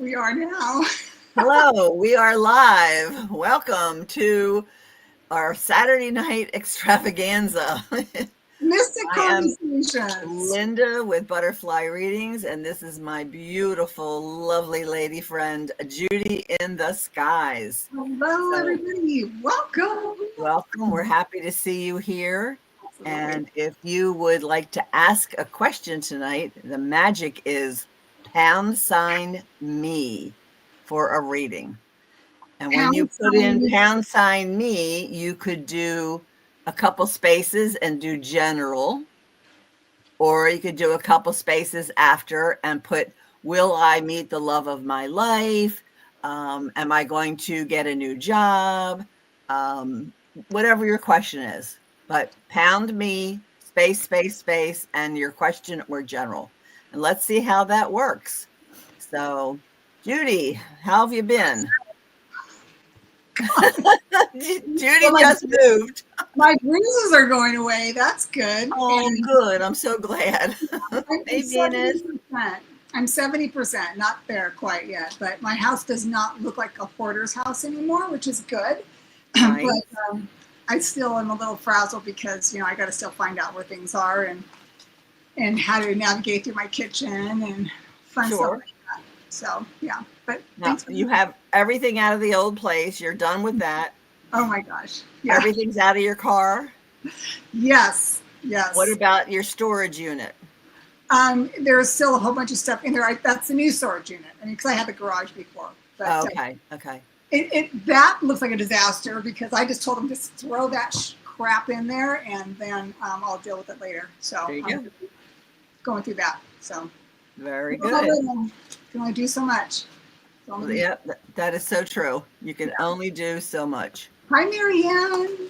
We are now. Hello, we are live. Welcome to our Saturday night extravaganza. Mystic I am Conversations. Linda with Butterfly Readings, and this is my beautiful, lovely lady friend, Judy in the skies. Hello, So, everybody. Welcome. welcome. We're happy to see you here. Absolutely. And if you would like to ask a question tonight, the magic is #me for a reading. And when you Pound put in sign. #me, you could do a couple spaces and do general, or you could do a couple spaces after and put, will I meet the love of my life? Am I going to get a new job? Whatever your question is. But #me, space, and your question or general. And let's see how that works. So, Judy, how have you been? Well, Judy just moved. my bruises are going away. That's good. Oh, And good. I'm so glad. I'm Hey, Venus. 70%. I'm 70%, not there quite yet, but my house does not look like a hoarder's house anymore, which is good. Nice. But I still am a little frazzled because, I got to still find out where things are and how to navigate through my kitchen and fun stuff Sure. like that. So, yeah. But Now, thanks. you have everything out of the old place. You're done with that. Oh my gosh. Yeah. Everything's out of your car. Yes. What Yes. about your storage unit? There's still a whole bunch of stuff in there. That's the new storage unit. I mean, because I had the garage before. But Okay. that looks like a disaster because I just told them to throw that crap in there and then I'll deal with it later. So There you I'm go. going through that. So Very well, good. you can only do so much. Yeah, that is so true. You can only do so much. Hi, Marianne.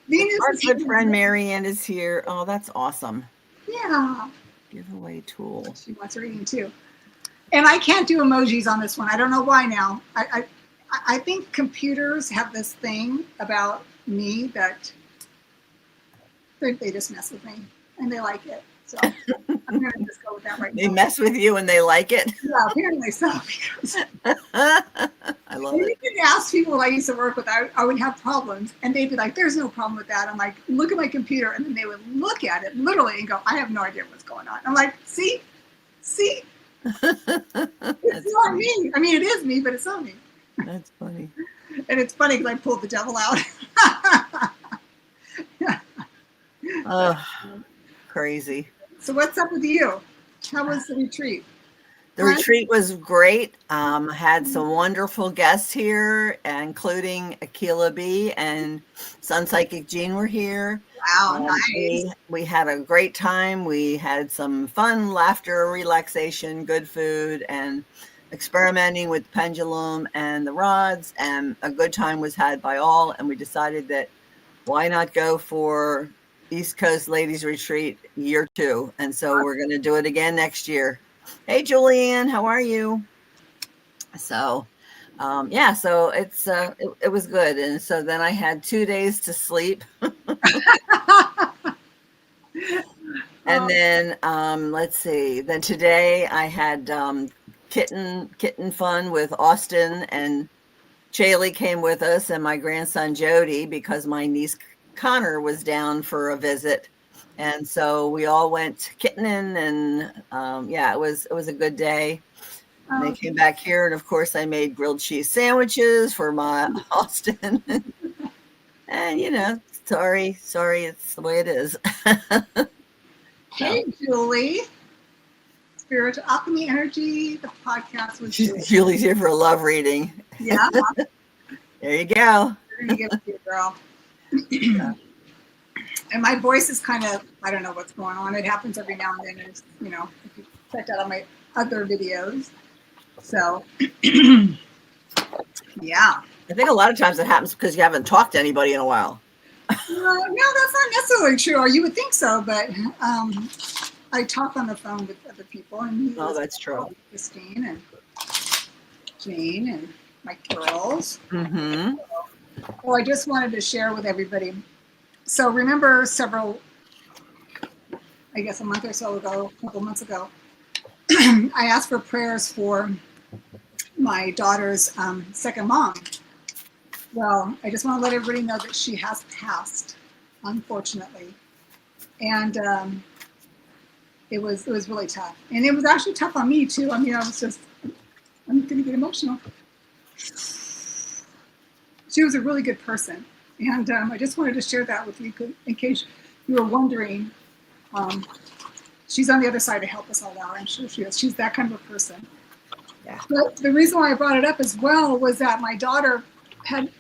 Venus Our is good here. friend Marianne is here. Oh, that's awesome. Yeah. Giveaway tool. She wants reading too. And I can't do emojis on this one. I don't know why now. I think computers have this thing about me that they just mess with me and they like it. So I'm going to just go with that right They now. mess with you and they like it. Yeah, apparently so. Because I love it. you can ask people I used to work with, I would have problems, and they'd be like, "There's no problem with that." I'm like, "Look at my computer," and then they would look at it literally and go, "I have no idea what's going on." I'm like, "See, it's not funny. me. I mean, it is me, but it's not me." That's funny. And it's funny because I pulled the devil out. Oh, crazy. So what's up with you? How was the retreat? The retreat was great. Had some wonderful guests here, including Akila B and Sun Psychic Jean were here. Wow, nice. We had a great time. We had some fun, laughter, relaxation, good food, and experimenting with the pendulum and the rods. And a good time was had by all. And we decided that why not go for East Coast Ladies Retreat year 2? And so we're going to do it again next year. Hey, Julianne, how are you? So, yeah, so it was good. And so then I had 2 days to sleep. And then, let's see, then today I had kitten fun with Austin, and Chaley came with us and my grandson Jody because my niece Connor was down for a visit. And so we all went kittening, and yeah, it was a good day. And they came back here, and of course I made grilled cheese sandwiches for my Austin. And sorry, it's the way it is. Hey, Julie. Spiritual Alchemy Energy, the podcast with Julie. Julie's here for a love reading. Yeah. There you go. We're gonna give it to you, girl. Yeah. And my voice is kind of, I don't know what's going on. It happens every now and then. It's, if you checked out on my other videos. So, yeah. I think a lot of times it happens because you haven't talked to anybody in a while. No, that's not necessarily true. Or you would think so, but I talk on the phone with other people. And that's true. Christine and Jane and my girls. Mm-hmm. Well, I just wanted to share with everybody. So remember I guess a month or so ago, a couple months ago, I asked for prayers for my daughter's second mom. Well, I just want to let everybody know that she has passed, unfortunately, and it was really tough, and it was actually tough on me too. I mean, I'm going to get emotional. She was a really good person, and I just wanted to share that with you in case you were wondering. She's on the other side to help us all out. I'm sure she is. She's that kind of a person. Yeah. But the reason why I brought it up as well was that my daughter had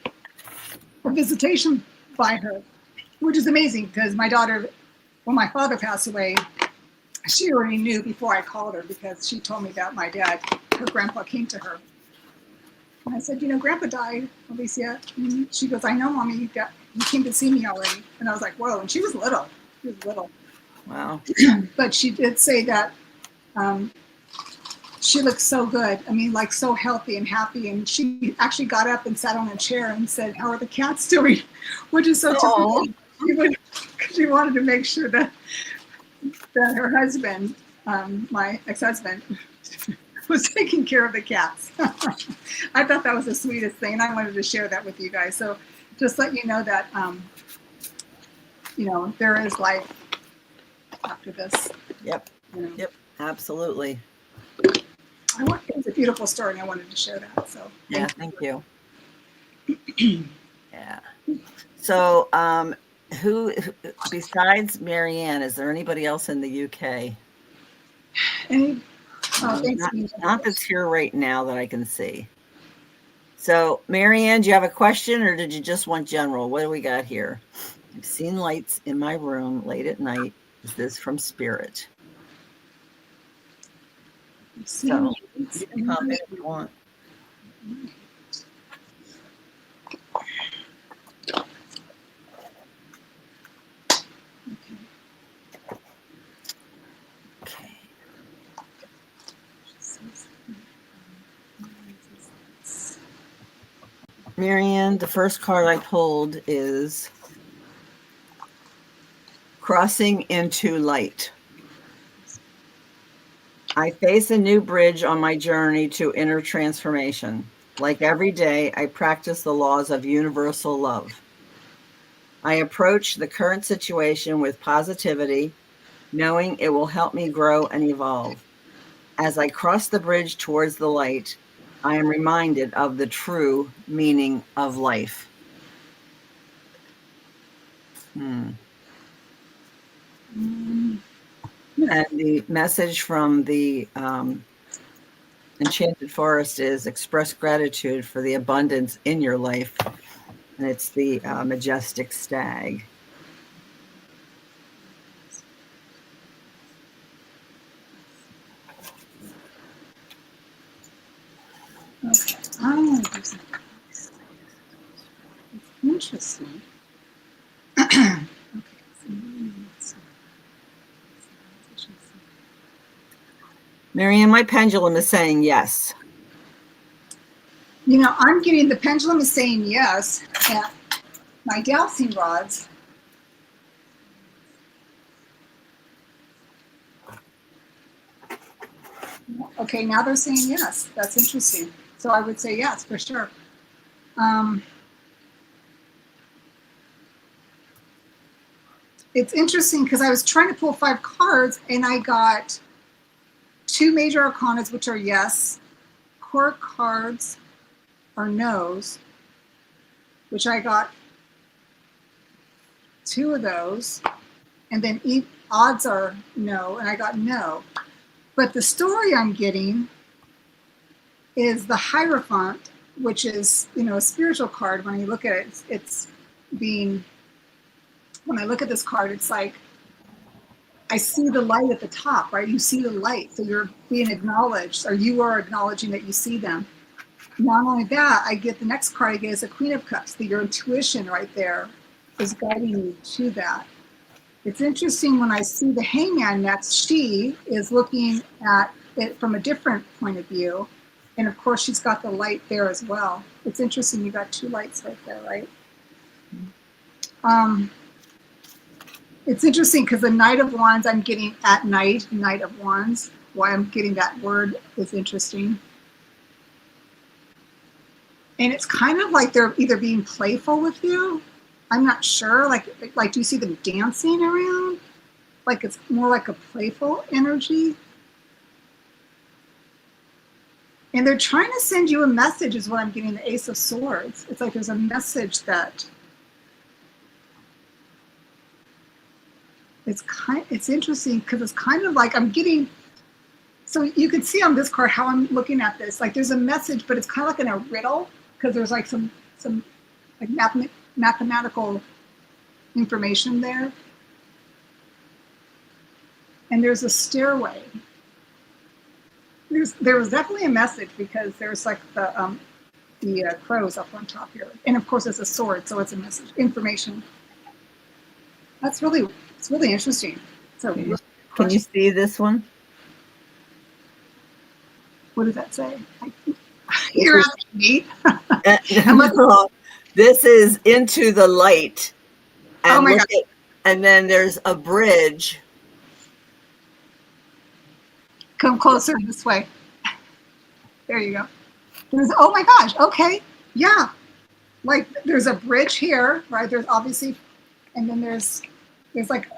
a visitation by her, which is amazing because my daughter, when my father passed away, she already knew before I called her because she told me that my dad, her grandpa, came to her. And I said, Grandpa died, Alicia. And she goes, I know, Mommy, he came to see me already. And I was like, whoa. And she was little. She was little. Wow. But she did say that she looked so good. I mean, like so healthy and happy. And she actually got up and sat on a chair and said, how are the cats doing? Which is so typical. She wanted to make sure that her husband, my ex-husband, was taking care of the cats. I thought that was the sweetest thing. And I wanted to share that with you guys. So just let you know that, there is life after this. Yep. Yep. Absolutely. It was a beautiful story, and I wanted to share that. So thank you. Yeah. So, who besides Marianne? Is there anybody else in the UK? Not that's here right now that I can see. So, Marianne, do you have a question, or did you just want general? What do we got here? I've seen lights in my room late at night. Is this from spirit? So you can pop in if you want. Okay. Marianne, the first card I pulled is Crossing into Light. I face a new bridge on my journey to inner transformation. Like every day, I practice the laws of universal love. I approach the current situation with positivity, knowing it will help me grow and evolve. As I cross the bridge towards the light, I am reminded of the true meaning of life. And the message from the Enchanted Forest is express gratitude for the abundance in your life. And it's the majestic stag. Okay. I want to do something else. It's interesting. Okay. Marianne, my pendulum is saying yes. I'm getting the pendulum is saying yes. And my dowsing rods. Okay, now they're saying yes. That's interesting. So I would say yes for sure. It's interesting because I was trying to pull 5 cards and I got 2 major arcanas, which are yes. Core cards are no's, which I got 2 of those. And then odds are no, and I got no. But the story I'm getting is the Hierophant, which is, a spiritual card. When you look at it, it's being, when I look at this card, it's like, I see the light at the top, right? You see the light, so you're being acknowledged, or you are acknowledging that you see them. Not only that, I get the next card I get is a Queen of Cups, that your intuition right there is guiding you to that. It's interesting when I see the Hangman next, she is looking at it from a different point of view. And of course, she's got the light there as well. It's interesting, you got 2 lights right there, right? It's interesting because the Knight of Wands I'm getting at night, Knight of Wands. Why I'm getting that word is interesting. And it's kind of like they're either being playful with you. I'm not sure. Like, do you see them dancing around? Like it's more like a playful energy. And they're trying to send you a message, is what I'm getting. The Ace of Swords. It's like there's a message that it's interesting because it's kind of like I'm getting. So you can see on this card how I'm looking at this. Like there's a message, but it's kind of like in a riddle because there's like some like mathematical information there. And there's a stairway. There was definitely a message because there's like the crows up on top here, and of course it's a sword, so it's a message, information. It's really interesting. So can you see this one? What does that say? You're asking me. This is into the light. And oh my God. And then there's a bridge. Come closer this way. There you go. Oh my gosh. Okay. Yeah. Like there's a bridge here, right? There's obviously, and then there's like,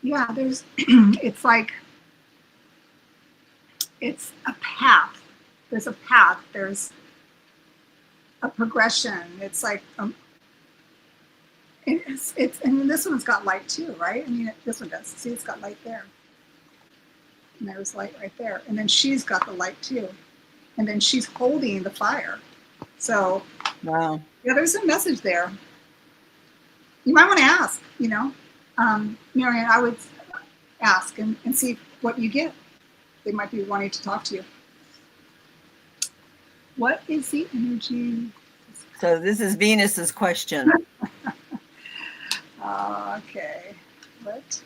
yeah, there's, it's like, it's a path. There's a path. There's a progression. It's like, it's, and this one's got light too, right? I mean, this one does. See, it's got light there. And there's light right there. And then she's got the light too. And then she's holding the fire. So, wow. Yeah, there's a message there. You might want to ask, Marianne, I would ask and see what you get. They might be wanting to talk to you. What is the energy? So this is Venus's question. Okay. What?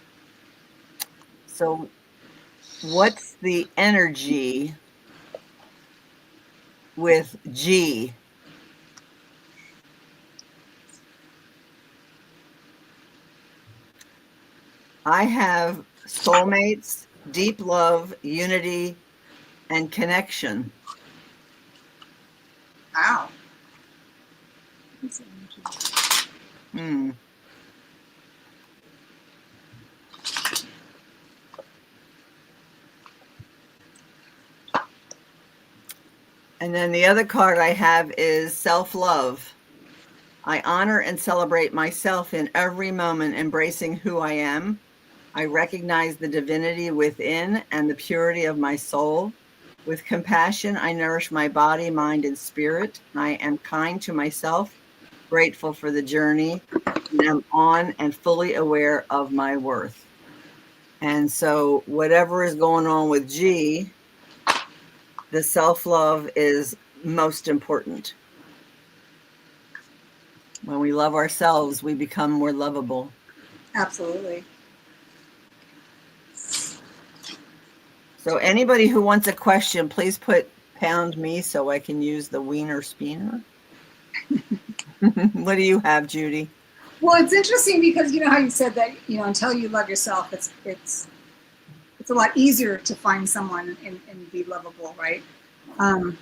So what's the energy with G? I have soulmates, deep love, unity, and connection. Wow. And then the other card I have is self-love. I honor and celebrate myself in every moment, embracing who I am. I recognize the divinity within and the purity of my soul. With compassion, I nourish my body, mind, and spirit. I am kind to myself, grateful for the journey, and am on and fully aware of my worth. And so whatever is going on with G, the self-love is most important. When we love ourselves, we become more lovable. Absolutely. So anybody who wants a question, please put pound me so I can use the wiener spinner. What do you have, Judy? Well, it's interesting because you know how you said that, until you love yourself, it's a lot easier to find someone and be lovable, right? I'm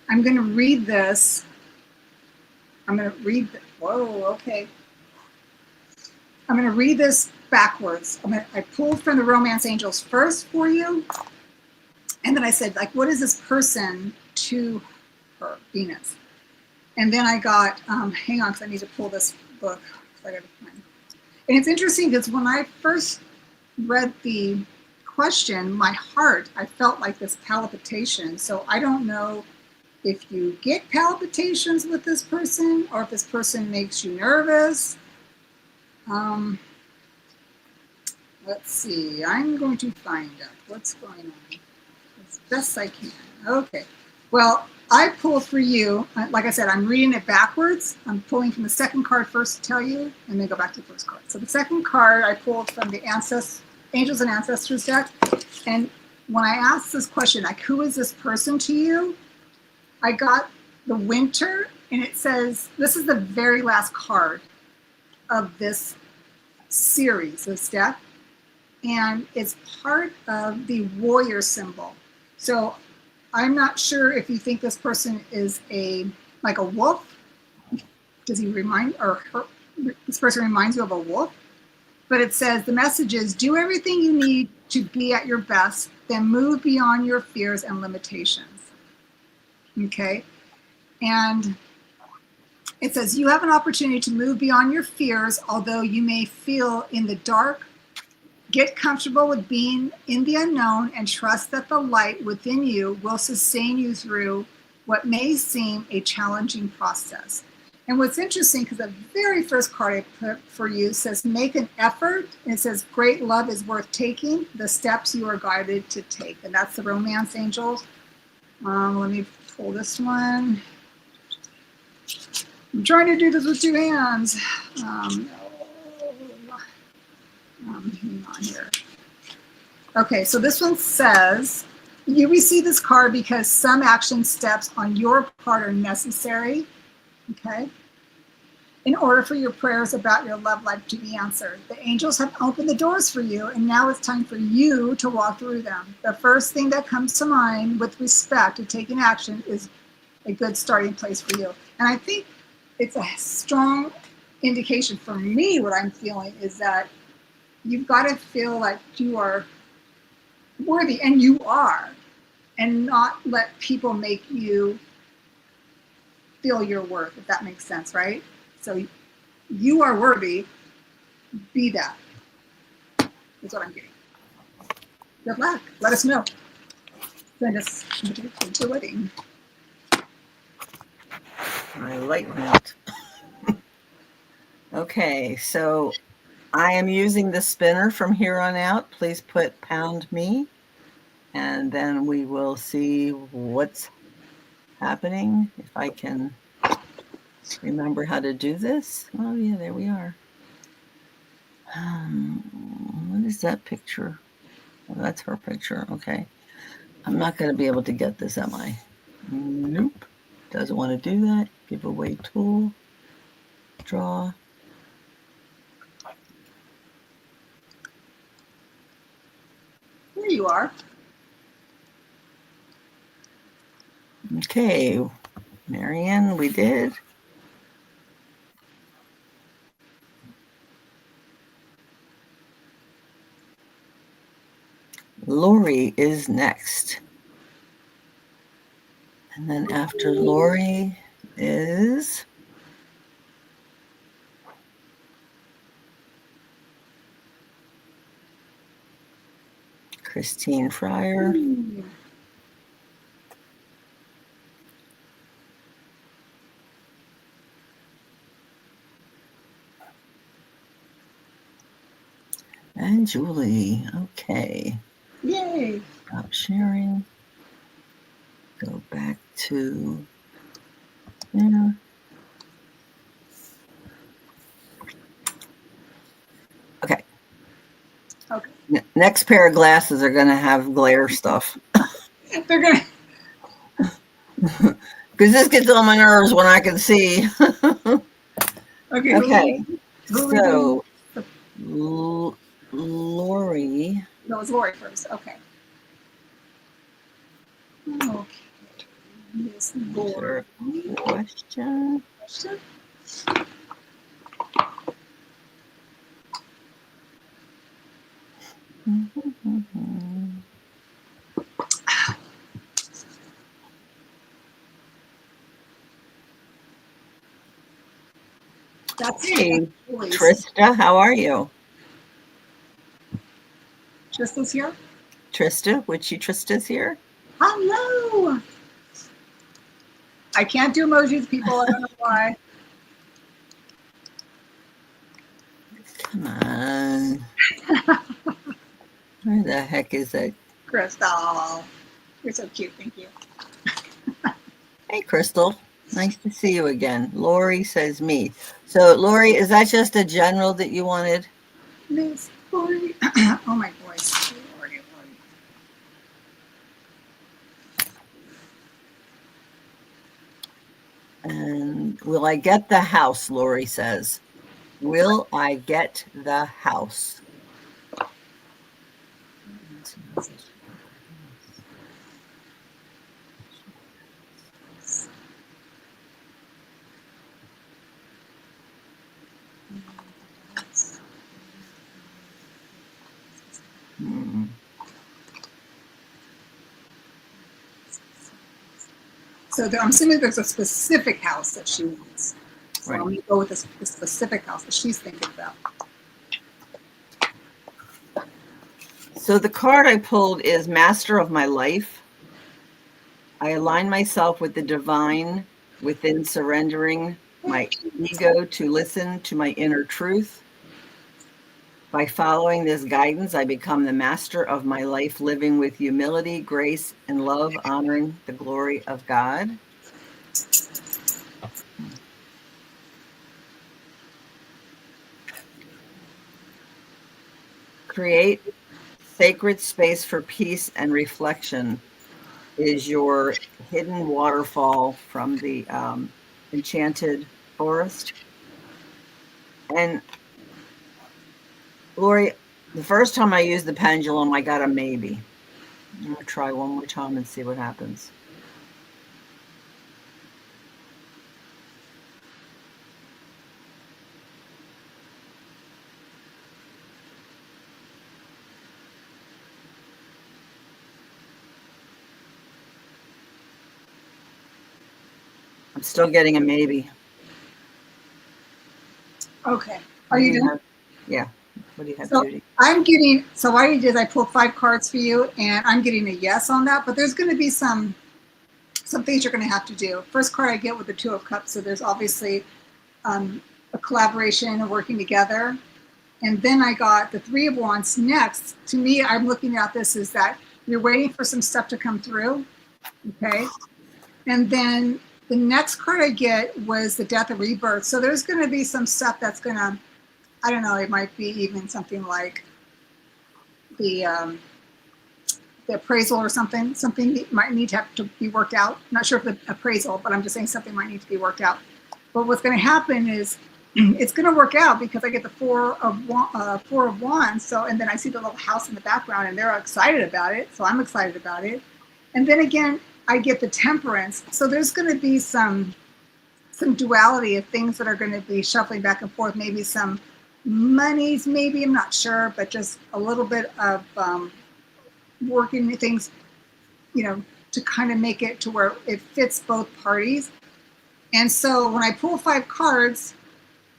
going to read this. Whoa, okay. I'm going to read this backwards. I pulled from the Romance Angels first for you. And then I said, like, what is this person to her, Venus? And then I got, hang on, because I need to pull this book. And it's interesting because when I first read the question, my heart, I felt like this palpitation. So I don't know if you get palpitations with this person or if this person makes you nervous. Let's see. I'm going to find out what's going on as best I can. Okay. Well, I pull for you. Like I said, I'm reading it backwards. I'm pulling from the second card first to tell you, and then go back to the first card. So the second card I pulled from the Angels and Ancestors deck. And when I asked this question, like, who is this person to you? I got the Winter, and it says, this is the very last card of this series, this deck. And it's part of the warrior symbol. So I'm not sure if you think this person is like a wolf. Does he remind, or her, this person reminds you of a wolf? But it says the message is do everything you need to be at your best, then move beyond your fears and limitations. Okay? And it says you have an opportunity to move beyond your fears, although you may feel in the dark. Get comfortable with being in the unknown and trust that the light within you will sustain you through what may seem a challenging process. And what's interesting, because the very first card I put for you says make an effort. And it says great love is worth taking, the steps you are guided to take. And that's the romance angels. Let me pull this one. I'm trying to do this with two hands. Hang on here. Okay, so this one says, you receive this card because some action steps on your part are necessary, okay, in order for your prayers about your love life to be answered. The angels have opened the doors for you, and now it's time for you to walk through them. The first thing that comes to mind with respect to taking action is a good starting place for you. And I think it's a strong indication for me, what I'm feeling is that you've got to feel like you are worthy, and you are, and not let people make you feel your worth, if that makes sense, right? So you are worthy, be that. That's what I'm getting. Good luck. Let us know. Send us to wedding. My light went. Okay, so I am using the spinner from here on out. Please put pound me, and then we will see what's happening. If I can remember how to do this. Oh yeah, there we are. What is that picture? Oh, that's her picture. Okay. I'm not going to be able to get this, am I? Nope. Doesn't want to do that. Give away tool. Draw. There you are. Okay. Marianne, we did. Lori is next. And then after Lori is Christine Fryer. And Julie. Okay. Yay. Stop sharing. Go back to there. Okay. Okay. Next pair of glasses are going to have glare stuff. They're going to. Because this gets on my nerves when I can see. Okay. Okay. So, Lori. No, it's Lori first. Okay. Okay. Miss Lori. Question. That's hey, Trista, how are you? Trista's here? Trista, Witchy Trista's here. Hello. I can't do emojis, people. I don't know why. Come on. Where the heck is that? Crystal. You're so cute. Thank you. Hey, Crystal. Nice to see you again. Lori says me. So, Lori, is that just a general that you wanted? Miss Lori. Oh, my voice. Lori, Lori. And will I get the house? Lori says. Will I get the house? So I'm assuming there's a specific house that she wants. So Right. I'm going to go with the specific house that she's thinking about. So the card I pulled is Master of My Life. I align myself with the divine within, surrendering my ego to listen to my inner truth. By following this guidance, I become the master of my life, living with humility, grace, and love, honoring the glory of God. Create sacred space for peace and reflection is your hidden waterfall from the enchanted forest. And Lori, the first time I used the pendulum, I got a maybe. I'm going to try one more time and see what happens. I'm still getting a maybe. Okay. Are you done? Yeah. What do you have, So Judy? I'm getting, so what I did is I pulled 5 cards for you, and I'm getting a yes on that, but there's going to be some things you're going to have to do. First card I get with the 2 of Cups, so there's obviously a collaboration and working together. And then I got the 3 of Wands next. To me, I'm looking at this as that you're waiting for some stuff to come through, okay? And then the next card I get was the Death of Rebirth. So there's going to be some stuff that's going to, I don't know, it might be even something like the appraisal or something might need to have to be worked out. I'm not sure if the appraisal, but I'm just saying something might need to be worked out. But what's going to happen is it's going to work out because I get the 4 of Wands. So, and then I see the little house in the background, and they're excited about it. So I'm excited about it. And then again, I get the Temperance. So there's going to be some duality of things that are going to be shuffling back and forth. Maybe some monies, maybe, I'm not sure, but just a little bit of working things, to kind of make it to where it fits both parties. And so when I pull 5 cards,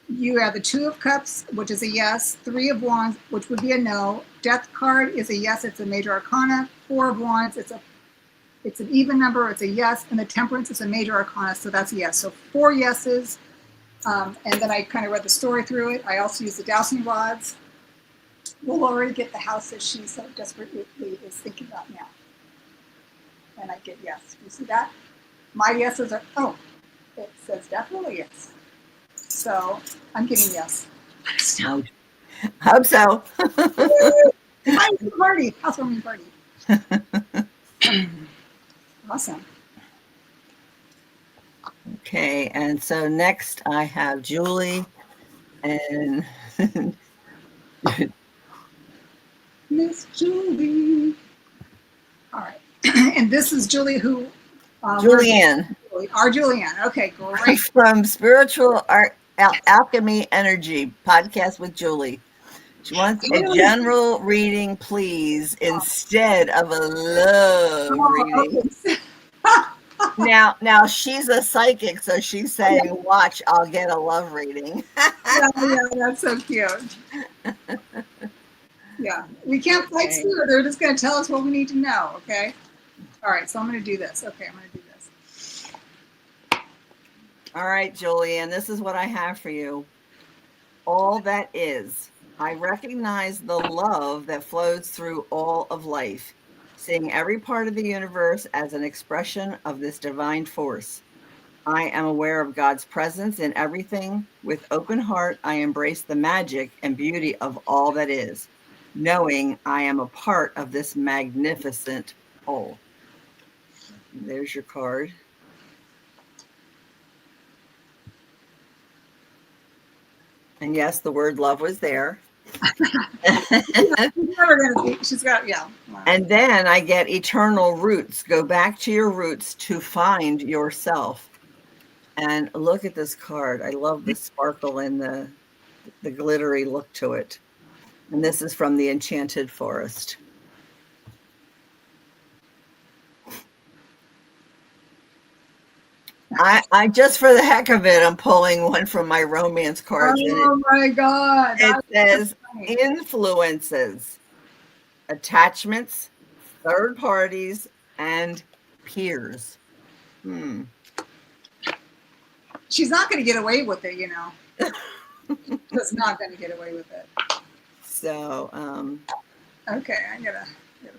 you have the 2 of Cups, which is a yes, 3 of Wands, which would be a no. Death card is a yes, it's a major arcana. 4 of Wands, it's an even number, it's a yes, and the Temperance is a major arcana, so that's a yes. So 4 yeses, and then I kind of read the story through it. I also use the dowsing rods. We'll already get the house that she so desperately is thinking about now. And I get yes. You see that? My yeses are, it says definitely yes. So I'm getting yes. Hope so. Party. Housewarming party. Awesome. Okay, and so next I have Julie and Miss Julie. All right. And this is Julie who? Julianne. Our Julianne. Okay, great. From Spiritual Art Alchemy Energy podcast with Julie. She wants a general reading, please, instead of a love reading. Okay. Now she's a psychic, so she's saying, "Watch, I'll get a love reading." Yeah, that's so cute. Yeah, we can't fight spirit. They're just going to tell us what we need to know. Okay. All right. So I'm going to do this. Okay, I'm going to do this. All right, Julianne, this is what I have for you. All that is. I recognize the love that flows through all of life, seeing every part of the universe as an expression of this divine force. I am aware of God's presence in everything. With open heart, I embrace the magic and beauty of all that is, knowing I am a part of this magnificent whole. There's your card. And yes, the word love was there. She's got, yeah. Wow. And then I get eternal roots. Go back to your roots to find yourself. And look at this card. I love the sparkle and the glittery look to it. And this is from the Enchanted Forest. I just for the heck of it, I'm pulling one from my romance cards, and Oh my God. it That's says funny. influences, attachments, third parties, and peers. She's not going to get away with it, Just not going to get away with it. So, Okay, I gotta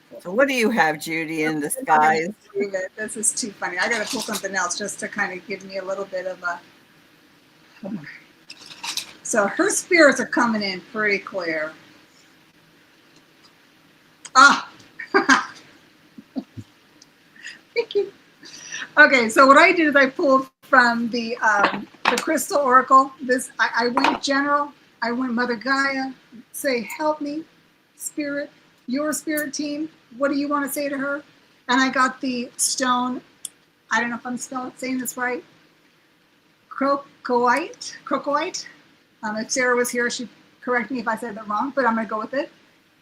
pull. so what do you have, Judy, in I'm not disguise? gonna believe it. This is too funny. I gotta pull something else just to kind of give me a little bit of a. So her spirits are coming in pretty clear. Ah, thank you. Okay, so what I did is I pulled from the Crystal Oracle. I went general. I went Mother Gaia. Say, help me, spirit, your spirit team. What do you want to say to her? And I got the stone. I don't know if I'm saying this right. Crocoite. If Sarah was here, she'd correct me if I said that wrong, but I'm going to go with it.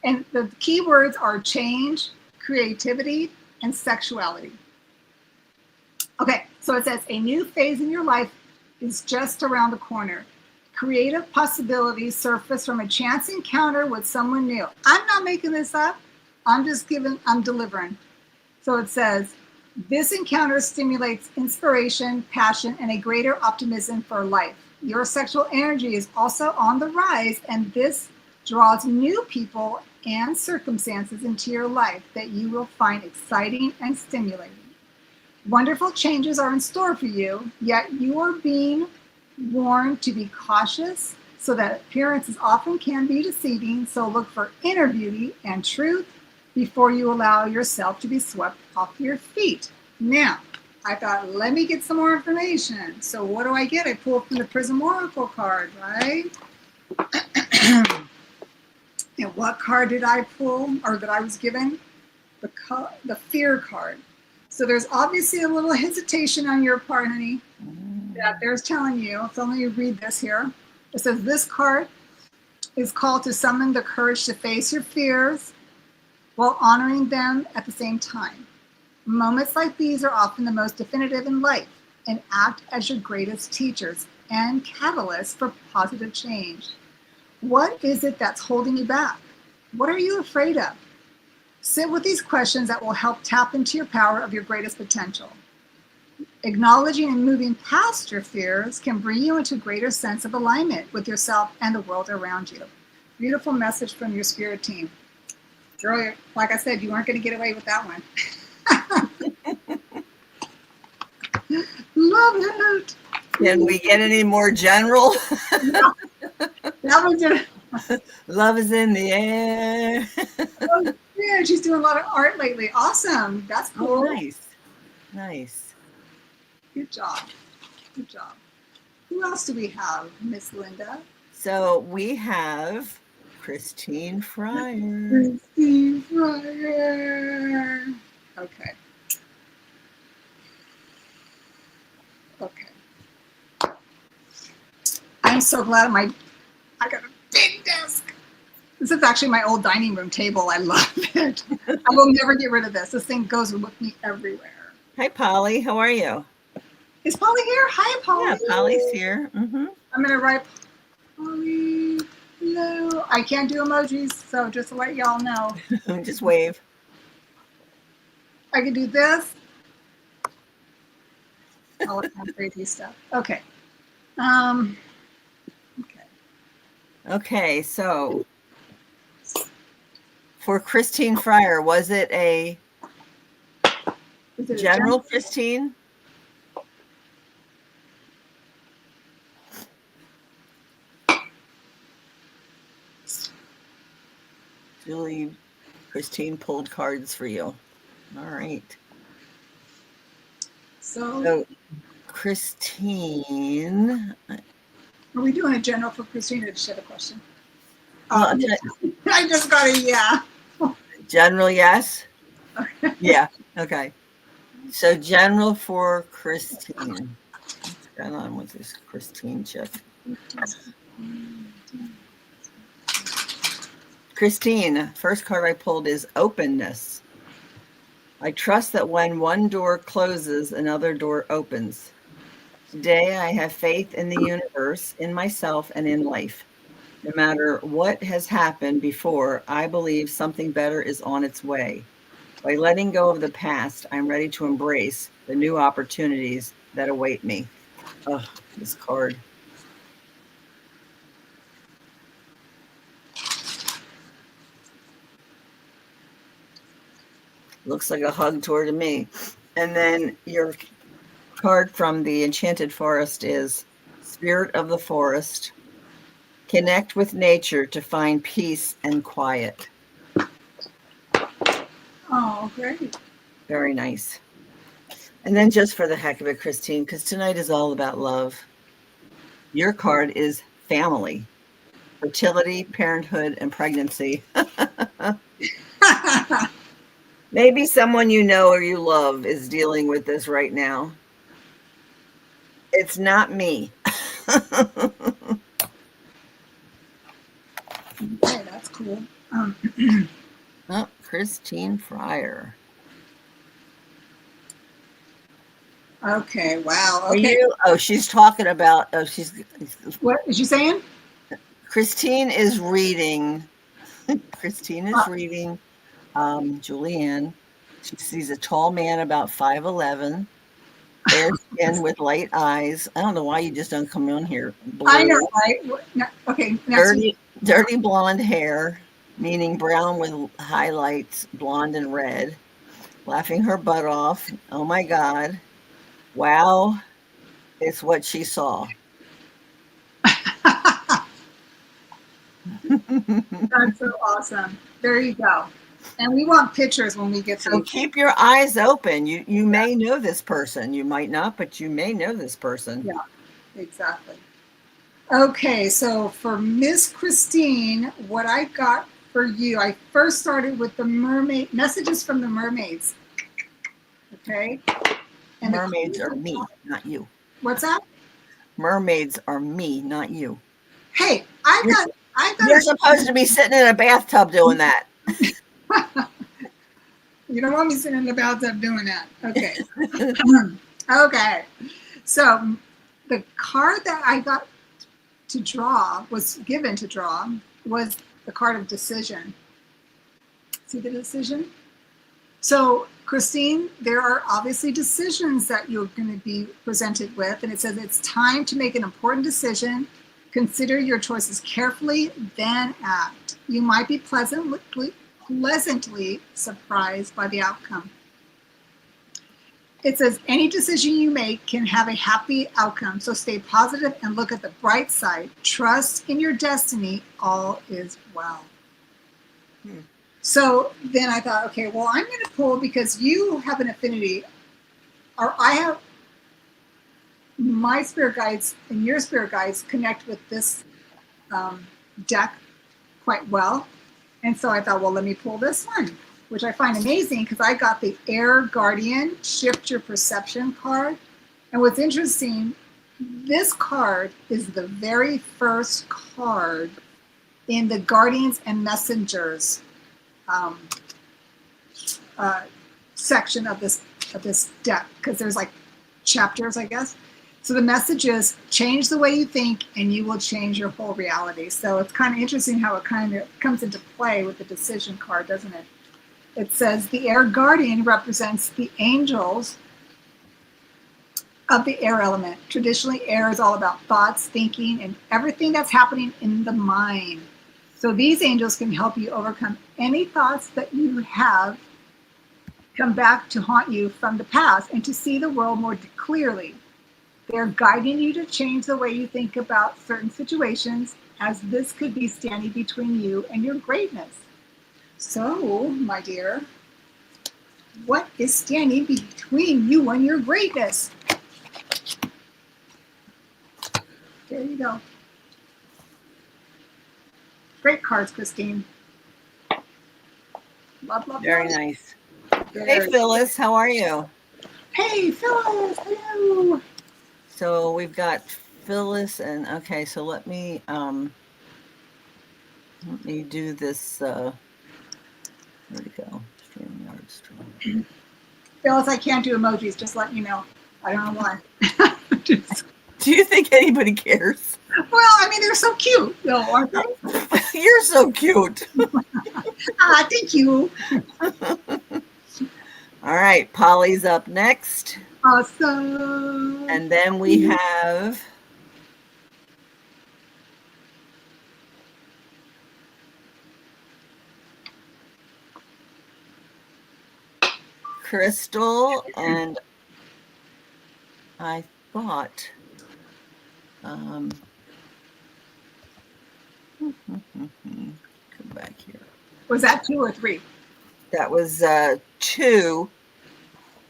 And the key words are change, creativity, and sexuality. Okay, so it says a new phase in your life is just around the corner. Creative possibilities surface from a chance encounter with someone new. I'm not making this up. I'm delivering. So it says, this encounter stimulates inspiration, passion, and a greater optimism for life. Your sexual energy is also on the rise, and this draws new people and circumstances into your life that you will find exciting and stimulating. Wonderful changes are in store for you, yet you are being warned to be cautious so that appearances often can be deceiving. So look for inner beauty and truth before you allow yourself to be swept off your feet. Now, I thought, let me get some more information. So what do I get? I pulled from the Prism Oracle card, right? And what card did I pull, or that I was given? The Fear card. So there's obviously a little hesitation on your part, honey, that there's telling you. So let me read this here. It says, this card is called to summon the courage to face your fears while honoring them at the same time. Moments like these are often the most definitive in life and act as your greatest teachers and catalysts for positive change. What is it that's holding you back? What are you afraid of? Sit with these questions that will help tap into your power of your greatest potential. Acknowledging and moving past your fears can bring you into a greater sense of alignment with yourself and the world around you. Beautiful message from your spirit team. Girl, like I said, you weren't going to get away with that one. Love it. Can we get any more general? No, that was just, Love is in the air. oh, yeah, she's doing a lot of art lately. Awesome. That's cool. Oh, nice. Good job. Who else do we have, Miss Linda? So we have Christine Fryer. Christine Fryer. Okay. I'm so glad I got a big desk. This is actually my old dining room table. I love it. I will never get rid of this. This thing goes with me everywhere. Hi, Polly. How are you? Is Polly here? Hi, Polly. Yeah, Polly's here. Mm-hmm. I'm going to write Polly. Hello. I can't do emojis, so just to let y'all know. Just wave. I can do this. All that kind of crazy stuff. Okay. Okay, so for Christine Fryer, was it a general Christine? Julie, Christine pulled cards for you. All right. So Christine. Are we doing a general for Christine or just have a question? Well, I just got a yeah. General, yes? Okay. Yeah, okay. So general for Christine. What's going on with this Christine chick? Christine, first card I pulled is openness. I trust that when one door closes, another door opens. Today, I have faith in the universe, in myself, and in life. No matter what has happened before, I believe something better is on its way. By letting go of the past, I'm ready to embrace the new opportunities that await me. Oh, this card. Looks like a hug toward me. And then your card from the Enchanted Forest is Spirit of the Forest. Connect with nature to find peace and quiet. Oh, great. Very nice. And then just for the heck of it, Christine, because tonight is all about love. Your card is family, fertility, parenthood, and pregnancy. Maybe someone you know or you love is dealing with this right now. It's not me. Okay, that's cool. Oh, Christine Fryer. Okay, wow. Are Okay. you? Oh, she's talking about. Oh, she's. What is she saying? Christine is reading. Christine is reading. Julianne. She sees a tall man about 5'11", fair skin with light eyes. I don't know why you just don't come on here. I know, Blue, right? Okay, next week. dirty blonde hair, meaning brown with highlights, blonde and red. Laughing her butt off. Oh my God. Wow. It's what she saw. That's so awesome. There you go. And we want pictures when we get So these. keep your eyes open. You may know this person. You might not, but you may know this person. Yeah, exactly. Okay, so for Miss Christine, what I got for you, I first started with the mermaid messages from the mermaids. Okay. And Mermaids are me, not you. What's that? Mermaids are me, not you. Hey, I've got You're supposed to be sitting in a bathtub doing that. You don't want me sitting in the bathtub doing that. Okay. Okay. So the card that I got to draw, was given to draw, was the card of decision. See the decision? So, Christine, there are obviously decisions that you're going to be presented with, and it says it's time to make an important decision. Consider your choices carefully, then act. You might be pleasantly surprised by the outcome. It says any decision you make can have a happy outcome, so stay positive and look at the bright side. Trust in your destiny, all is well. So then I thought, okay, well, I'm going to pull because you have an affinity, or I have my spirit guides and your spirit guides connect with this deck quite well. And so I thought, well, let me pull this one, which I find amazing because I got the Air Guardian Shift Your Perception card. And what's interesting, this card is the very first card in the Guardians and Messengers section of this deck, because there's like chapters, I guess. So the message is change the way you think and you will change your whole reality. So it's kind of interesting how it kind of comes into play with the decision card, doesn't it? It says the Air Guardian represents the angels of the air element. Traditionally, air is all about thoughts, thinking, and everything that's happening in the mind. So these angels can help you overcome any thoughts that you have come back to haunt you from the past and to see the world more clearly. They're guiding you to change the way you think about certain situations, as this could be standing between you and your greatness. So, my dear, what is standing between you and your greatness? There you go. Great cards, Christine. Love, love, Very love. nice. Hey, Phyllis, how are you? Hey, Phyllis, hello. So we've got Phyllis, and okay, so let me do this. Where'd it go? StreamYard. Phyllis, I can't do emojis, just let you know. I don't know why. Just- Do you think anybody cares? well, I mean, they're so cute, though, aren't they? You're so cute. Ah, thank you. All right, Polly's up next. Awesome. And then we have Crystal, and I thought come back here. Was that 2 or 3? That was 2,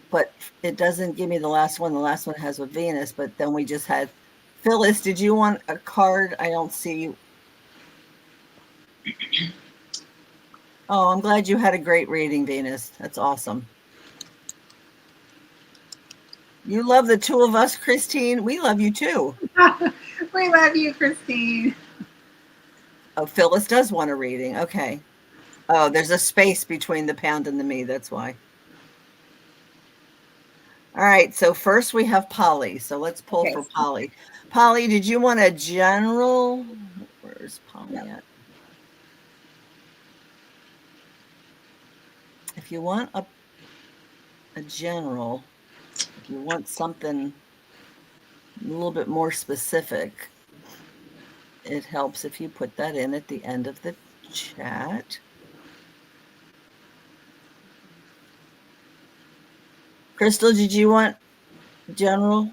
but it doesn't give me the last one. The last one has with Venus, but then we just had Phyllis. Did you want a card? I don't see you. Oh, I'm glad you had a great reading, Venus. That's awesome. You love the 2 of us, Christine. We love you too. We love you, Christine. Oh, Phyllis does want a reading. Okay. Oh, there's a space between the pound and the me. That's why. All right. So first we have Polly. So let's pull for Polly. Polly, did you want a general? Where's Polly at? If you want a general, if you want something a little bit more specific, it helps if you put that in at the end of the chat. Crystal, did you want general?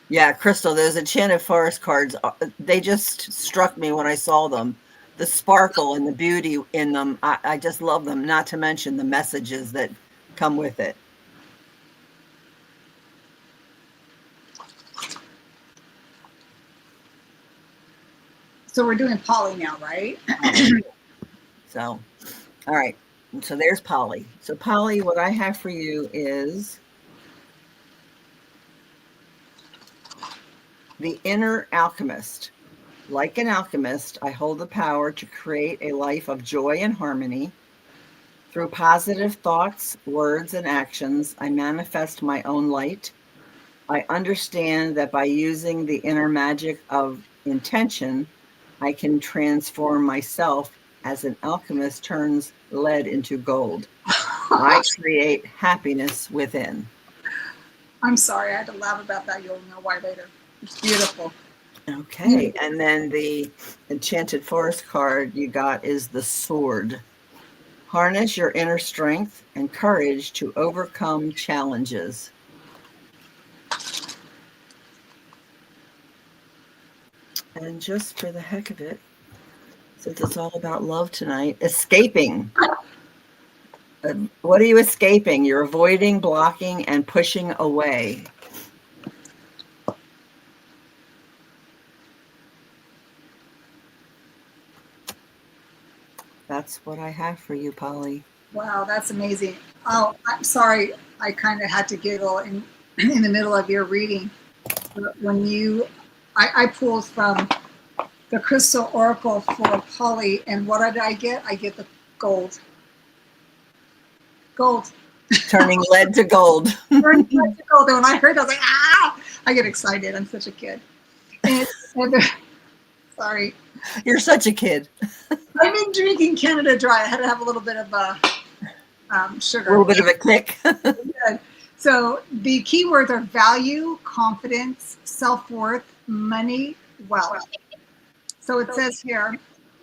Yeah, Crystal, those Enchanted Forest cards, they just struck me when I saw them. The sparkle and the beauty in them, I just love them, not to mention the messages that come with it. So we're doing Polly now, right? So, all right. So there's Polly. So Polly, what I have for you is the inner alchemist. Like an alchemist, I hold the power to create a life of joy and harmony. Through positive thoughts, words, and actions, I manifest my own light. I understand that by using the inner magic of intention, I can transform myself as an alchemist turns lead into gold. I create happiness within. I'm sorry, I had to laugh about that. You'll know why later. It's beautiful. Okay, and then the Enchanted Forest card you got is the sword. Harness your inner strength and courage to overcome challenges. And just for the heck of it, since it's all about love tonight, escaping. What are you escaping? You're avoiding, blocking, and pushing away. That's what I have for you, Polly. Wow, that's amazing. Oh, I'm sorry. I kind of had to giggle in the middle of your reading. When I pulled from the Crystal Oracle for Polly, and what did I get? I get the gold. Gold. Turning lead to gold. Turning lead to gold. And when I heard it, I was like, ah! I get excited. I'm such a kid. Sorry. You're such a kid. I've been drinking Canada Dry. I had to have a little bit of sugar. A little bit of a kick. So the keywords are value, confidence, self-worth, money, wealth. So it says here,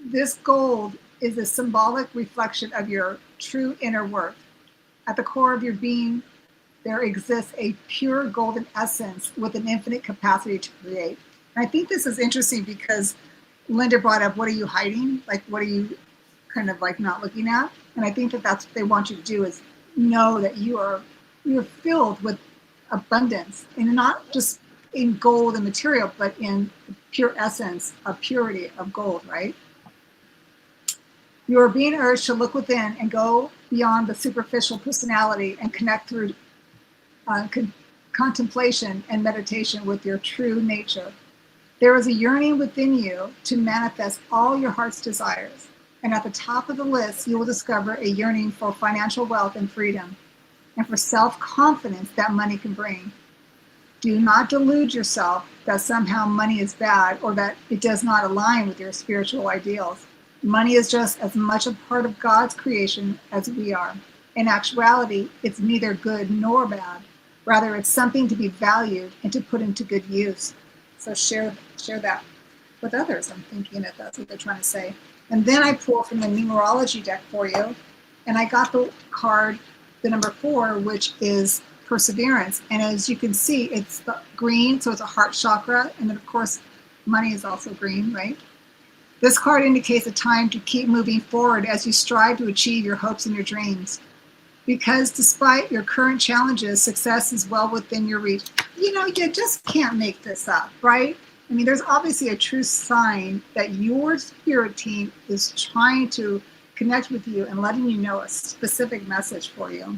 this gold is a symbolic reflection of your true inner worth. At the core of your being, there exists a pure golden essence with an infinite capacity to create. And I think this is interesting because Linda brought up, what are you hiding? Like, what are you kind of like not looking at? And I think that that's what they want you to do, is know that you're filled with abundance, and not just in gold and material, but in the pure essence of purity of gold, right? You are being urged to look within and go beyond the superficial personality and connect through contemplation and meditation with your true nature. There is a yearning within you to manifest all your heart's desires. And at the top of the list, you will discover a yearning for financial wealth and freedom, and for self-confidence that money can bring. Do not delude yourself that somehow money is bad or that it does not align with your spiritual ideals. Money is just as much a part of God's creation as we are. In actuality, it's neither good nor bad. Rather, it's something to be valued and to put into good use. So share that with others. I'm thinking that that's what they're trying to say. And then I pull from the numerology deck for you, and I got the card, the number 4, which is perseverance. And as you can see, it's the green, so it's a heart chakra. And then, of course, money is also green, right? This card indicates a time to keep moving forward as you strive to achieve your hopes and your dreams. Because despite your current challenges, success is well within your reach. You know, you just can't make this up, right? I mean, there's obviously a true sign that your spirit team is trying to connect with you and letting you know a specific message for you.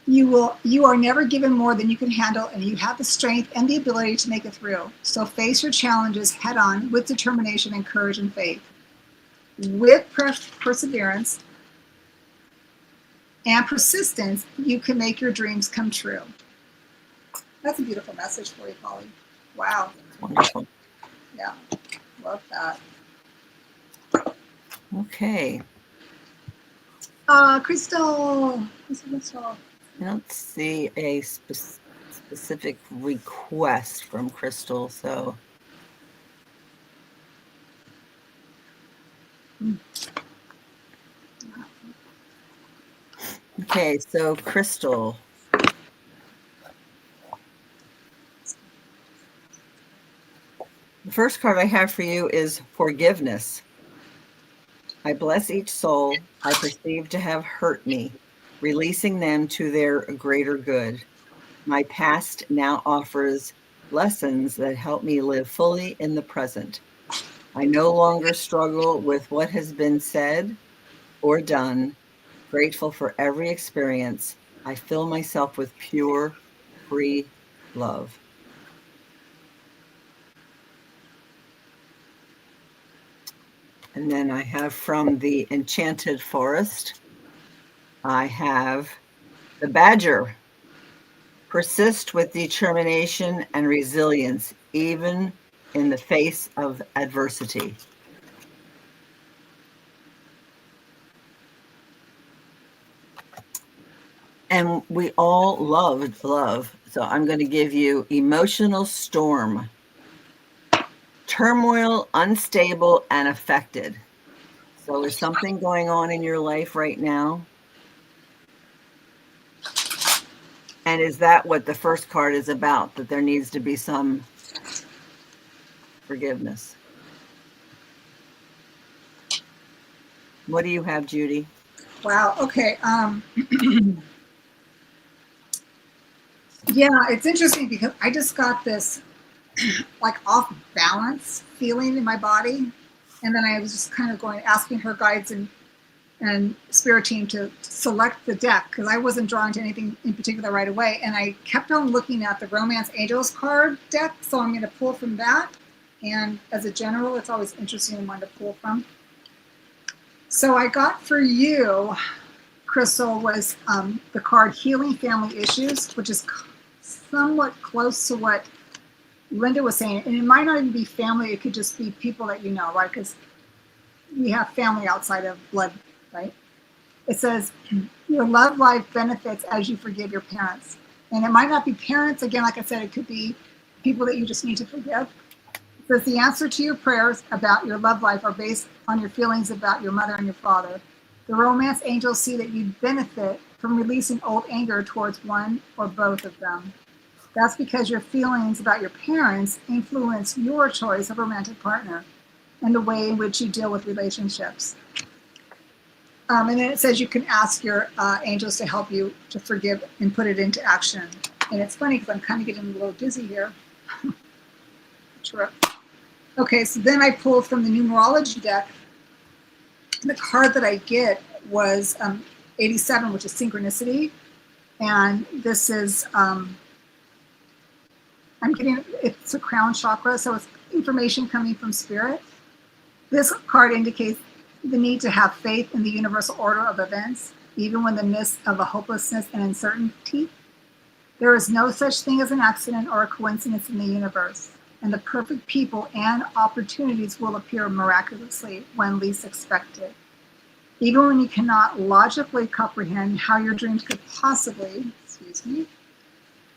You are never given more than you can handle, and you have the strength and the ability to make it through. So face your challenges head on with determination and courage and faith. With perseverance and persistence, you can make your dreams come true. That's a beautiful message for you, Polly. Wow. Wonderful. Yeah, love that. Okay. Crystal. I don't see a specific request from Crystal, so. Okay, so Crystal. The first card I have for you is forgiveness. I bless each soul I perceive to have hurt me, releasing them to their greater good. My past now offers lessons that help me live fully in the present. I no longer struggle with what has been said or done. Grateful for every experience, I fill myself with pure, free love. And then I have from the Enchanted Forest, I have the Badger. Persist with determination and resilience, even in the face of adversity. And we all love love. So I'm going to give you emotional storm. Turmoil, unstable, and affected. So is something going on in your life right now? And is that what the first card is about? That there needs to be some forgiveness? What do you have, Judy? Wow. Okay. Yeah, it's interesting because I just got this like off balance feeling in my body, and then I was just kind of asking her guides and spirit team to select the deck because I wasn't drawn to anything in particular right away, and I kept on looking at the Romance Angels card deck, so I'm going to pull from that. And as a general, it's always interesting one to pull from. So I got for you, Crystal, was the card Healing Family Issues, which is somewhat close to what Linda was saying. And it might not even be family, it could just be people that you know, right? Because we have family outside of blood, right? It says, your love life benefits as you forgive your parents. And it might not be parents, again, like I said, it could be people that you just need to forgive. It says, the answer to your prayers about your love life are based on your feelings about your mother and your father. The Romance Angels see that you benefit from releasing old anger towards one or both of them. That's because your feelings about your parents influence your choice of romantic partner and the way in which you deal with relationships. And then it says you can ask your angels to help you to forgive and put it into action. And it's funny because I'm kind of getting a little dizzy here. Sure. Okay, so then I pulled from the numerology deck. The card that I get was 87, which is synchronicity. And this is, I'm getting, it's a crown chakra, so it's information coming from spirit. This card indicates the need to have faith in the universal order of events, even when the midst of a hopelessness and uncertainty. There is no such thing as an accident or a coincidence in the universe, and the perfect people and opportunities will appear miraculously when least expected. Even when you cannot logically comprehend how your dreams could possibly,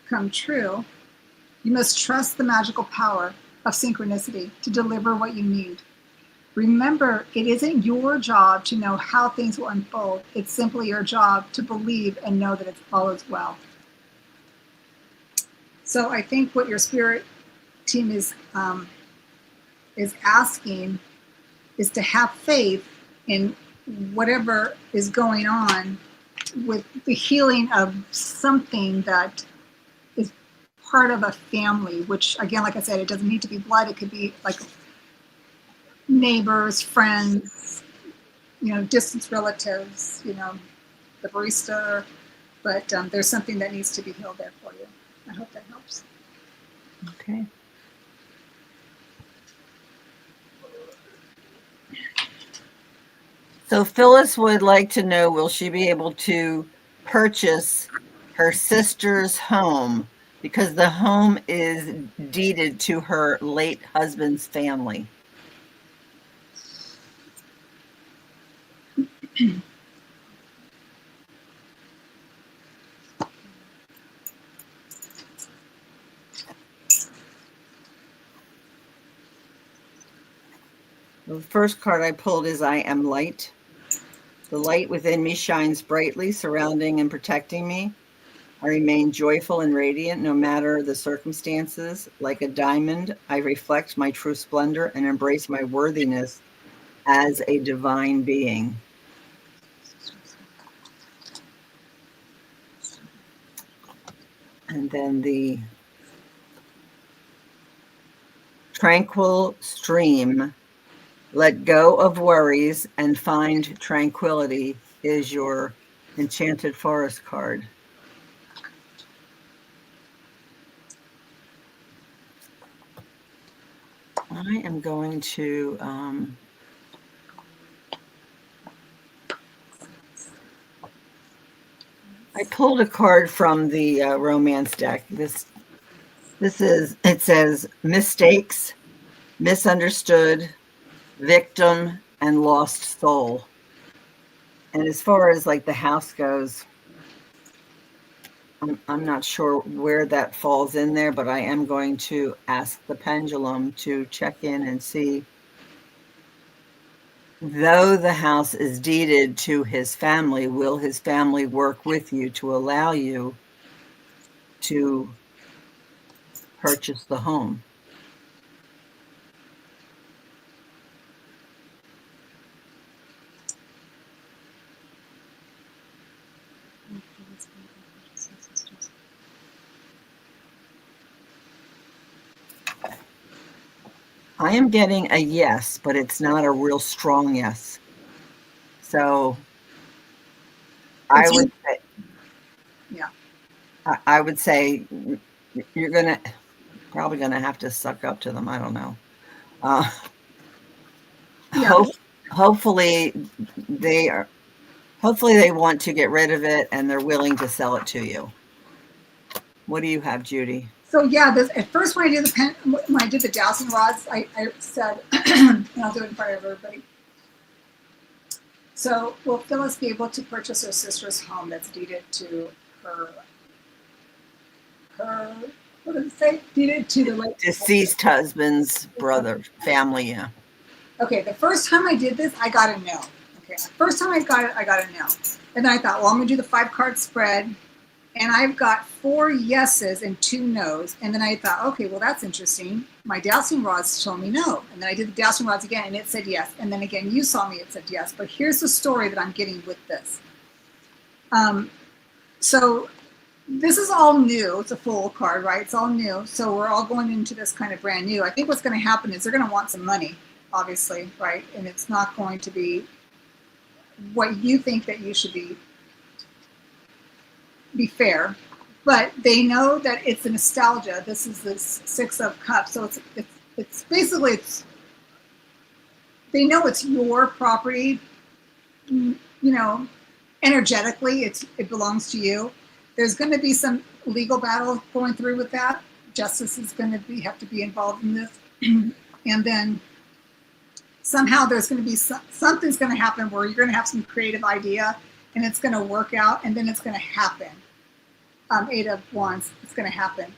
come true, you must trust the magical power of synchronicity to deliver what you need. Remember, it isn't your job to know how things will unfold. It's simply your job to believe and know that it's all is well. So I think what your spirit team is asking is to have faith in whatever is going on with the healing of something that is part of a family, which again, like I said, it doesn't need to be blood. It could be like neighbors, friends, distant relatives, the barista, but there's something that needs to be healed there for you. I hope that helps. Okay. So Phyllis would like to know, will she be able to purchase her sister's home because the home is deeded to her late husband's family? The first card I pulled is I am light. The light within me shines brightly, surrounding and protecting me. I remain joyful and radiant no matter the circumstances. Like a diamond, I reflect my true splendor and embrace my worthiness as a divine being. And then the tranquil stream, let go of worries and find tranquility, is your enchanted forest card. I am going to I pulled a card from the romance deck. It says mistakes, misunderstood, victim, and lost soul. And as far as like the house goes, I'm not sure where that falls in there, but I am going to ask the pendulum to check in and see. Though the house is deeded to his family, will his family work with you to allow you to purchase the home? I am getting a yes, but it's not a real strong yes. So I would say, yeah. I would say you're probably gonna have to suck up to them. I don't know. Yeah. Hopefully they want to get rid of it and they're willing to sell it to you. What do you have, Judy? So yeah, at first when I did the dowsing rods, I said, and I'll do it in front of everybody. So will Phyllis be able to purchase her sister's home that's deeded to her what did it say? Deeded to the late deceased husband's brother, family, yeah. Okay, the first time I did this, I got a no. Okay, first time I got it, I got a no. And then I thought, well, I'm gonna do the 5-card spread. And I've got 4 yeses and 2 nos. And then I thought, okay, well, that's interesting. My dowsing rods told me no. And then I did the dowsing rods again and it said yes. And then again, you saw me, it said yes. But here's the story that I'm getting with this. So this is all new. It's a full card, right? It's all new. So we're all going into this kind of brand new. I think what's going to happen is they're going to want some money, obviously, right? And it's not going to be what you think that you should be fair, but they know that it's a nostalgia. This is the 6 of Cups, so it's basically they know it's your property. Energetically, it belongs to you. There's going to be some legal battle going through with that. Justice is going to have to be involved in this. And then somehow there's going to be something's going to happen where you're going to have some creative idea and it's going to work out, and then it's going to happen. 8 of Wands, it's going to happen.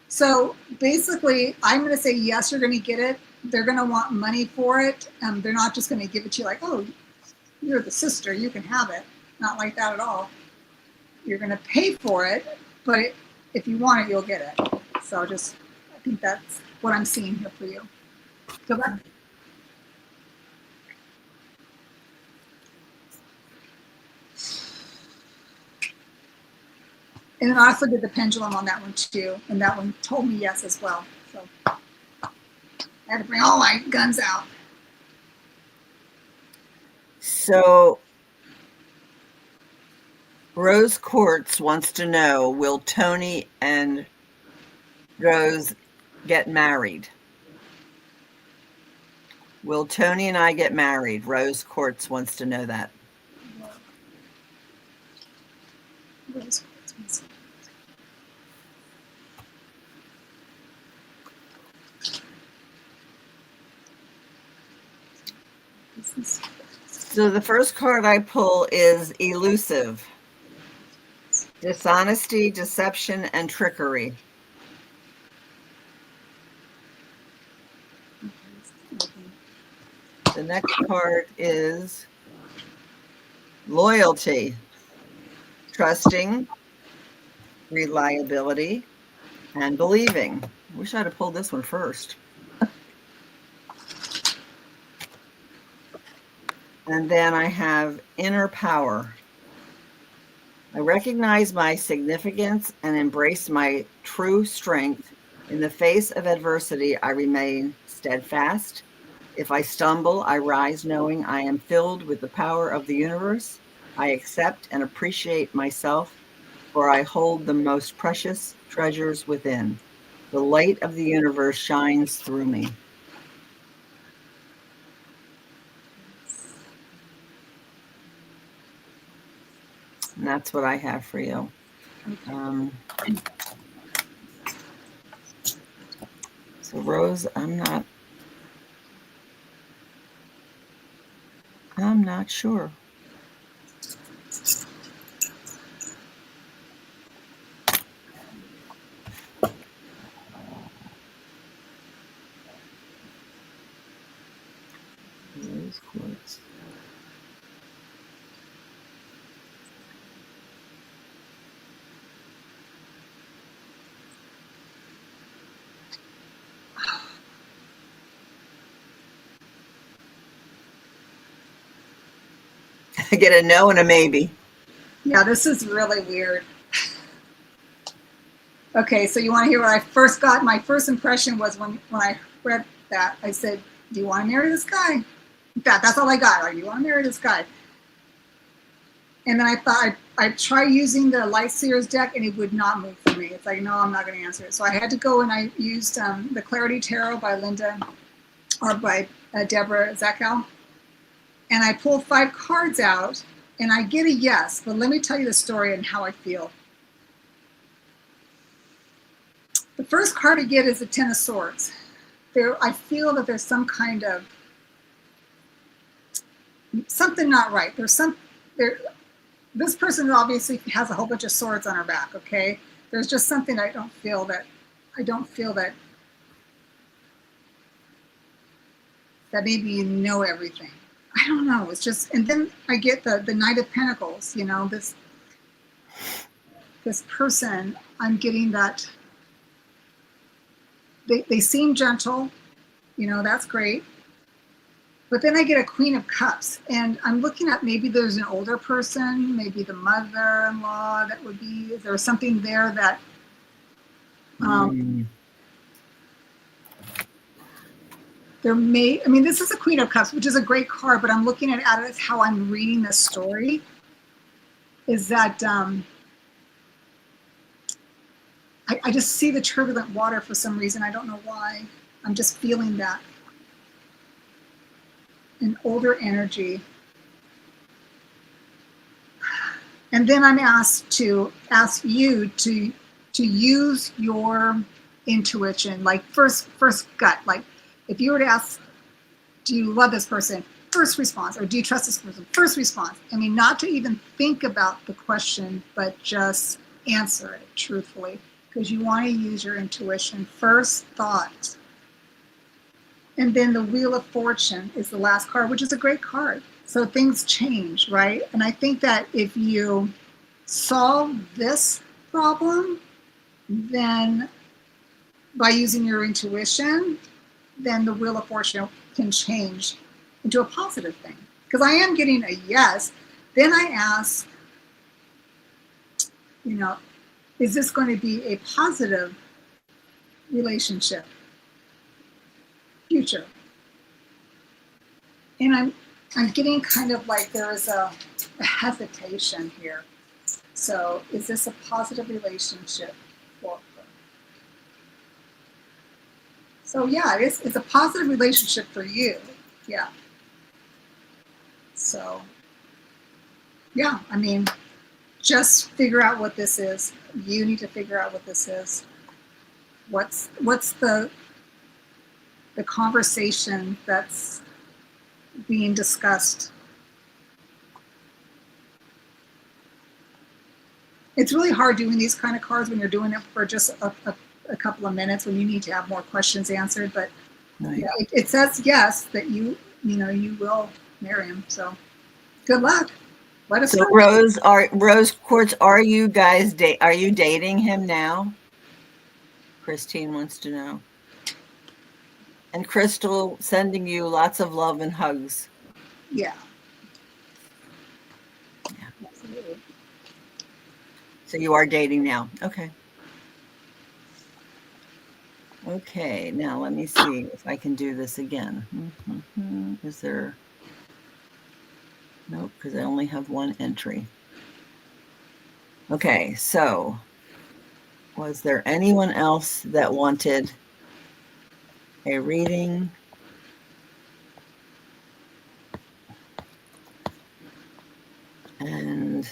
So basically, I'm going to say yes, you're going to get it. They're going to want money for it. They're not just going to give it to you like, oh, you're the sister, you can have it. Not like that at all. You're going to pay for it, but if you want it, you'll get it. So I think that's what I'm seeing here for you. Go back. And I also did the pendulum on that one too, and that one told me yes as well. So I had to bring all my guns out. So Rose Quartz wants to know, will Tony and Rose get married? Will Tony and I get married? Rose Quartz wants to know that. Rose Quartz. So the first card I pull is elusive. Dishonesty, deception, and trickery. The next card is loyalty, trusting, reliability, and believing. I wish I'd have pulled this one first. And then I have inner power. I recognize my significance and embrace my true strength. In the face of adversity, I remain steadfast. If I stumble, I rise knowing I am filled with the power of the universe. I accept and appreciate myself, for I hold the most precious treasures within. The light of the universe shines through me. And that's what I have for you. So Rose, I'm not sure. Rose Quartz. I get a no and a maybe. Yeah, this is really weird. Okay, so you want to hear what I first got? My first impression was when I read that, I said, do you want to marry this guy? In fact, that's all I got. Like, do you want to marry this guy? And then I thought I'd try using the Light Seers deck, and it would not move for me. It's like, no, I'm not going to answer it. So I had to go and I used the Clarity Tarot by Deborah Zachow. And I pulled 5 cards out, and I get a yes. But let me tell you the story and how I feel. The first card I get is the 10 of Swords. I feel that there's some kind of something not right. This person obviously has a whole bunch of swords on her back. Okay, there's just something I don't feel that maybe you know everything. I don't know. It's just, and then I get the Knight of Pentacles. You know, this person. I'm getting that. They seem gentle, you know, that's great. But then I get a Queen of Cups, and I'm looking at maybe there's an older person, maybe the mother-in-law that would be, is there something there that, there may, I mean, this is a Queen of Cups, which is a great card, but I'm looking at it as how I'm reading this story, is that I just see the turbulent water for some reason. I don't know why. I'm just feeling that. An older energy. And then I'm asked to ask you to to use your intuition, like first gut. Like if you were to ask, do you love this person? First response. Or do you trust this person? First response. I mean, not to even think about the question, but just answer it truthfully, because you want to use your intuition. First thought. And then the Wheel of Fortune is the last card, which is a great card. So things change, right? And I think that if you solve this problem, then by using your intuition, then the Wheel of Fortune can change into a positive thing. Because I am getting a yes. Then I ask, you know, is this going to be a positive relationship? Future. And I'm getting kind of like there is a hesitation here. So is this a positive relationship for her? So yeah, it's a positive relationship for you. Yeah. So yeah, I mean, just figure out what this is. You need to figure out what this is. What's the conversation that's being discussed? It's really hard doing these kind of cards when you're doing it for just a couple of minutes, when you need to have more questions answered. But Nice. yeah, it says yes, that you will marry him. So good luck. Let us So know. Rose Quartz, are you dating him now? Christine wants to know. And Crystal, sending you lots of love and hugs. Yeah. Absolutely. So you are dating now. Okay. Okay, now let me see if I can do this again. Is there? Nope, because I only have one entry. Okay, so was there anyone else that wanted a reading? And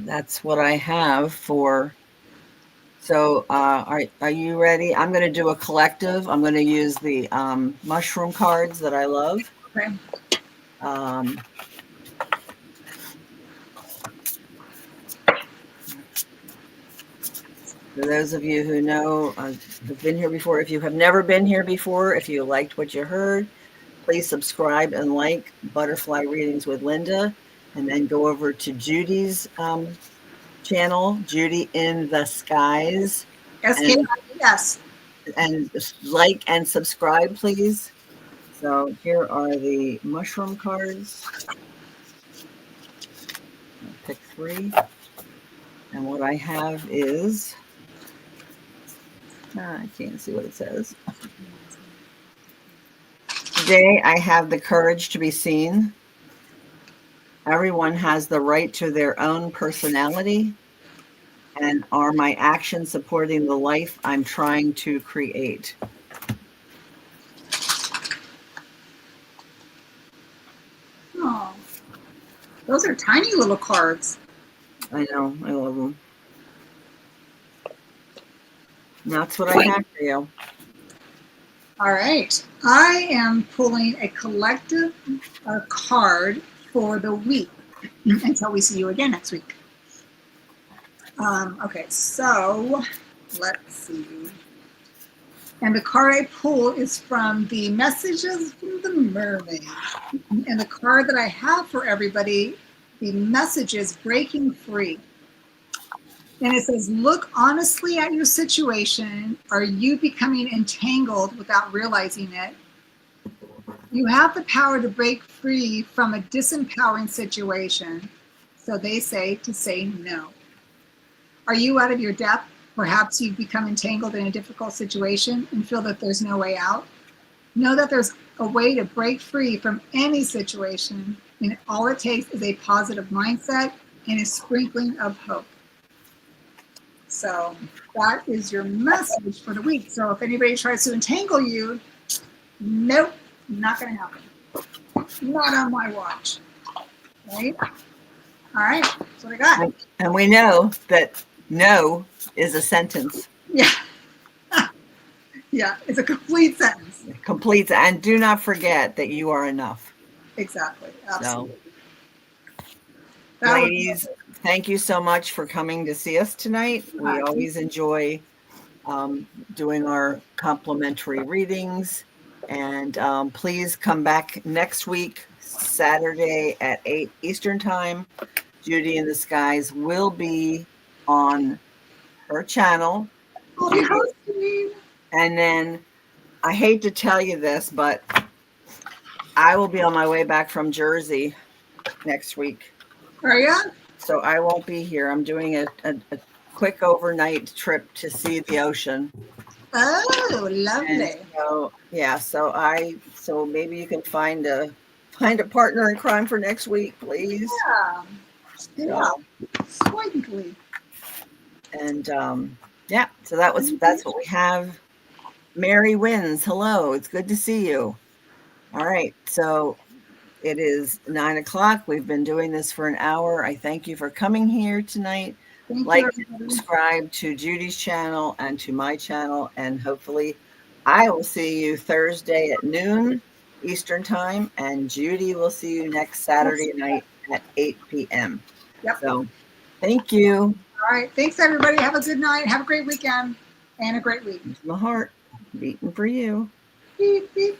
that's what I have for. So are you ready? I'm going to do a collective. I'm going to use the mushroom cards that I love. Okay. For those of you who know, have been here before, if you have never been here before, if you liked what you heard, please subscribe and like Butterfly Readings with Linda, and then go over to Judy's channel, Judy in the Skies. SKIS. And like and subscribe, please. So here are the mushroom cards. I'll pick 3. And what I have is, I can't see what it says. Today, I have the courage to be seen. Everyone has the right to their own personality. And are my actions supporting the life I'm trying to create? Oh, those are tiny little cards. I know, I love them. And that's what I have for you. All right. I am pulling a collective card for the week until we see you again next week. Okay, so let's see. And the card I pull is from the Messages from the Mermaid. And the card that I have for everybody, the message is Breaking Free. And it says, look honestly at your situation. Are you becoming entangled without realizing it? You have the power to break free from a disempowering situation. So they say to say no. Are you out of your depth? Perhaps you've become entangled in a difficult situation and feel that there's no way out. Know that there's a way to break free from any situation, and all it takes is a positive mindset and a sprinkling of hope. So that is your message for the week. So if anybody tries to entangle you, nope, not going to happen. Not on my watch. Right? All right, that's what I got. And we know that No is a sentence. Yeah. Yeah. It's a complete sentence. Complete. And do not forget that you are enough. Exactly. So, Absolutely. That was ladies, thank you so much for coming to see us tonight. We always enjoy doing our complimentary readings. And please come back next week, Saturday at 8 Eastern Time. Judy in the Skies will be on her channel. I'll be hosting. And then I hate to tell you this, but I will be on my way back from Jersey next week. Are you? So I won't be here. I'm doing a quick overnight trip to see the ocean. Oh, lovely. And so, yeah, so maybe you can find a partner in crime for next week, please. Yeah. Yeah. So, Sweetly. and yeah, so that's what we have. Mary wins. Hello, it's good to see you. All right, so it is 9 o'clock. We've been doing this for an hour. I thank you for coming here tonight. Thank you, subscribe to Judy's channel and to my channel, and hopefully I will see you Thursday at noon Eastern Time, and Judy will see you next Saturday night at 8 p.m. Yep. So thank you. All right. Thanks, everybody. Have a good night. Have a great weekend and a great week. Here's my heart beating for you. Beep, beep.